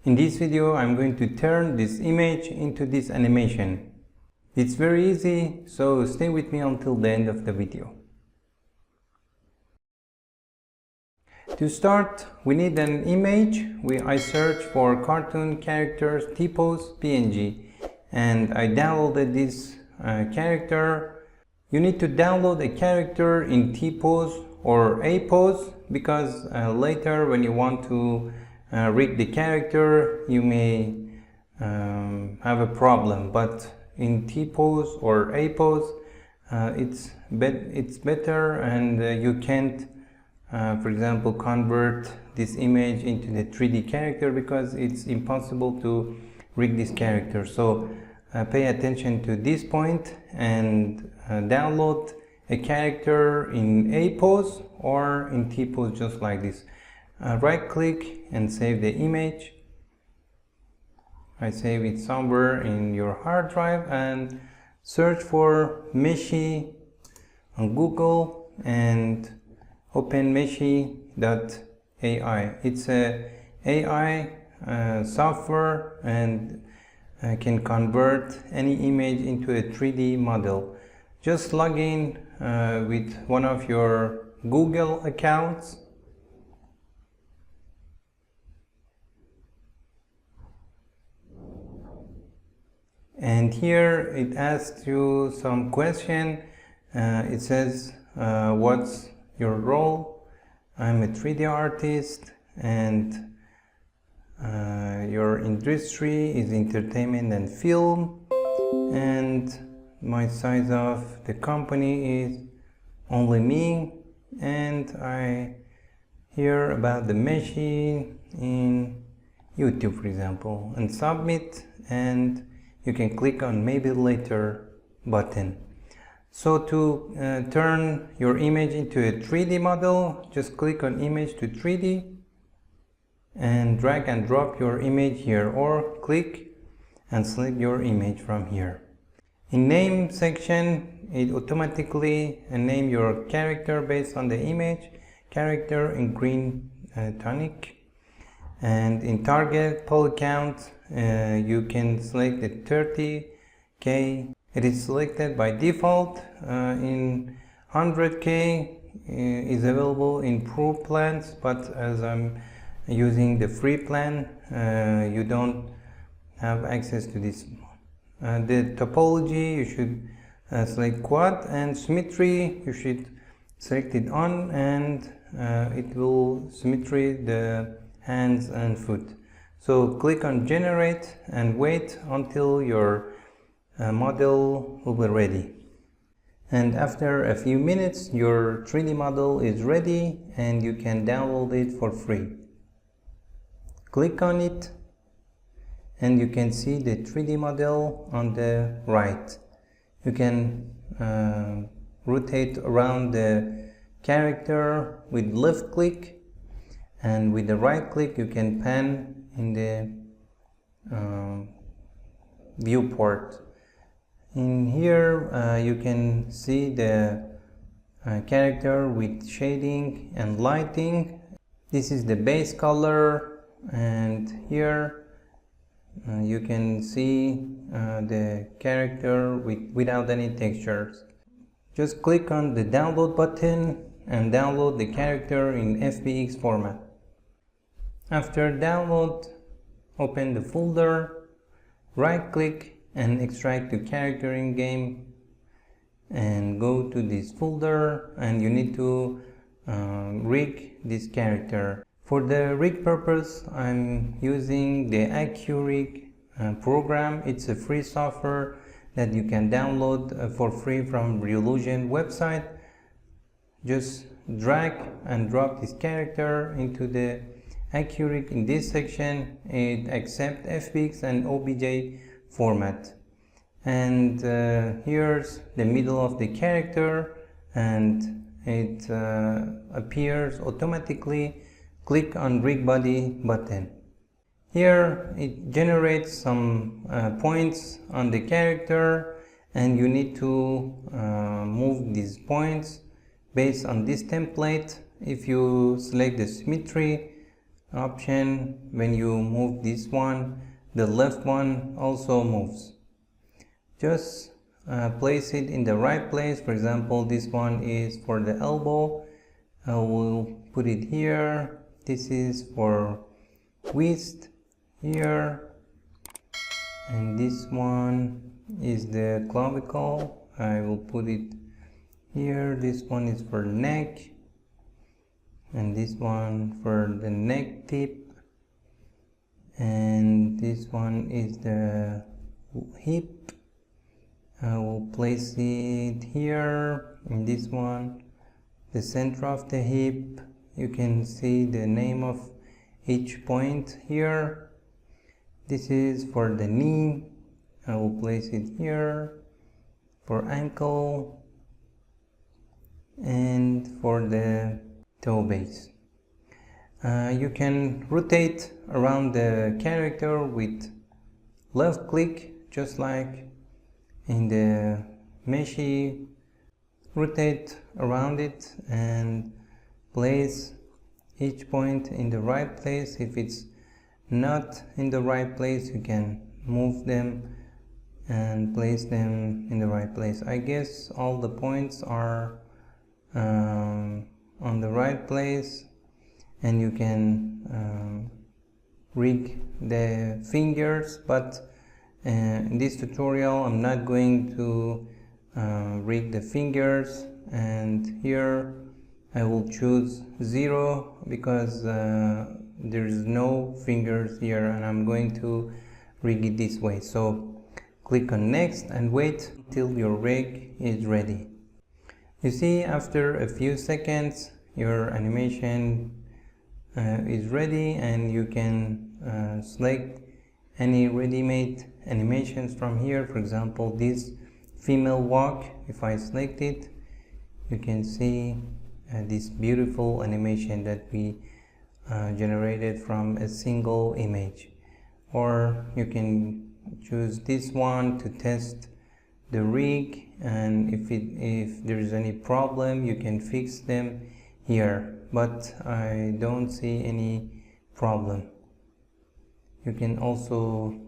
In this video, I'm going to turn this image into this animation. It's very easy, so stay with me until the end of the video. To start, we need an image. I search for cartoon characters T-pose PNG and I downloaded this character. You need to download a character in T-pose or A-pose because later when you want to rig the character you may have a problem, but in T-pose or A-pose it's better, and you can't for example convert this image into the 3D character because it's impossible to rig this character. So pay attention to this point and download a character in A-pose or in T-pose, just like this. Right click and save the image. I save it somewhere in your hard drive and search for meshy on Google and open meshy.ai. It's a AI software and can convert any image into a 3D model. Just log in with one of your Google accounts. And here it asks you some question. It says, what's your role? I'm a 3D artist and your industry is entertainment and film, and my size of the company is only me, and I hear about the meshy in YouTube, for example, and submit, and you can click on maybe later button. So to turn your image into a 3D model, just click on image to 3D and drag and drop your image here, or click and select your image from here. In name section, it automatically name your character based on the image, character in green tonic. And in target poly count, you can select the 30K. It is selected by default. In 100K is available in pro plans, but as I'm using the free plan, you don't have access to this. The topology, you should select quad, and symmetry you should select it on, and it will symmetry the hands and foot. So click on generate and wait until your model will be ready. And after a few minutes your 3D model is ready and you can download it for free. Click on it and you can see the 3D model on the right. You can rotate around the character with left click, and with the right click you can pan in the viewport. In here you can see the character with shading and lighting. This is the base color, and here you can see the character without any textures. Just click on the download button and download the character in FBX format. After download, open the folder, right click and extract the character in game, and go to this folder, and you need to rig this character. For the rig purpose, I'm using the AccuRig program. It's a free software that you can download for free from Reallusion website. Just drag and drop this character into the AccuRig. In this section it accepts FBX and OBJ format, and here's the middle of the character, and it appears automatically. Click on rig body button. Here it generates some points on the character, and you need to move these points based on this template. If you select the symmetry option. When you move this one, the left one also moves. Just place it in the right place. For example, this one is for the elbow. I will put it here. This is for waist here, and this one is the clavicle. I will put it here. This one is for neck, and this one for the neck tip, and this one is the hip. I will place it here. In this one, the center of the hip. You can see the name of each point here. This is for the knee. I will place it here. For ankle, and for the toe base. You can rotate around the character with left click, just like in the meshy. Rotate around it and place each point in the right place. If it's not in the right place, you can move them and place them in the right place. I guess all the points are on the right place, and you can rig the fingers, but in this tutorial I'm not going to rig the fingers, and here I will choose 0 because there is no fingers here, and I'm going to rig it this way. So click on next and wait till your rig is ready. You see, after a few seconds your animation is ready, and you can select any ready-made animations from here. For example, this female walk, if I select it, you can see this beautiful animation that we generated from a single image. Or you can choose this one to test the rig, and if there is any problem you can fix them here, but I don't see any problem. You can also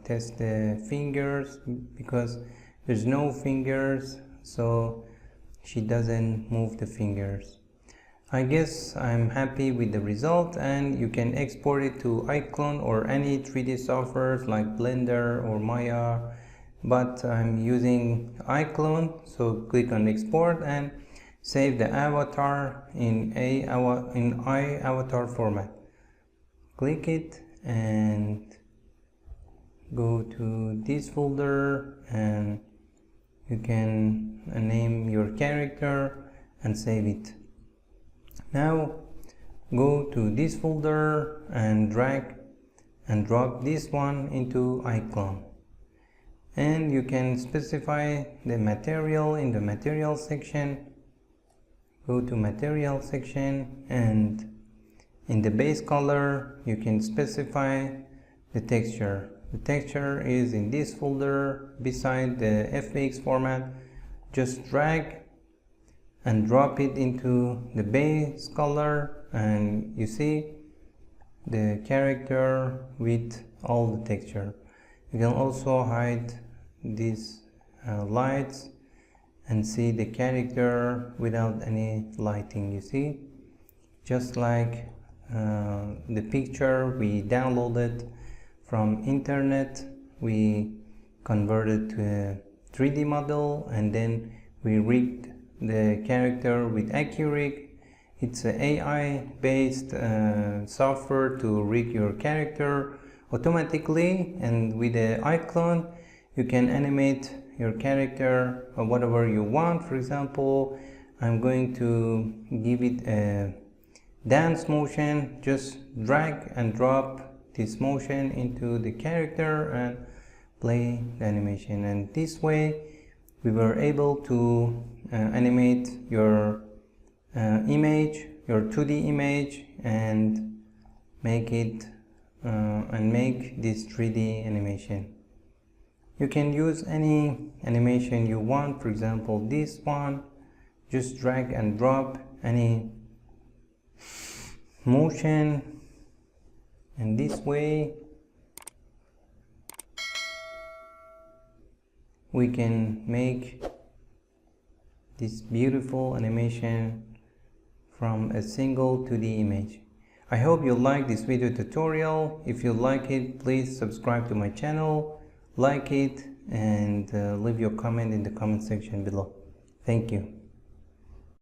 test the fingers, because there's no fingers, so she doesn't move the fingers. I guess I'm happy with the result, and you can export it to iClone or any 3D softwares like Blender or Maya, but I'm using iClone, so click on export and save the avatar in iAvatar format. Click it and go to this folder, and you can name your character and save it. Now go to this folder and drag and drop this one into iClone, and you can specify the material in the material section. Go to material section, and in the base color you can specify the texture. The texture is in this folder beside the FX format. Just drag and drop it into the base color, and you see the character with all the texture. You can also hide these lights and see the character without any lighting. You see, just like the picture we downloaded from internet, we converted to a 3D model, and then we rigged the character with AccuRig. It's an AI based software to rig your character automatically, and with the iClone you can animate your character or whatever you want. For example, I'm going to give it a dance motion. Just drag and drop this motion into the character and play the animation, and this way we were able to animate your image, your 2D image, and make it and make this 3D animation. You can use any animation you want. For example, this one, just drag and drop any motion And this way we can make this beautiful animation from a single 2D image. I hope you like this video tutorial. If you like it, please subscribe to my channel, like it, and leave your comment in the comment section below. Thank you.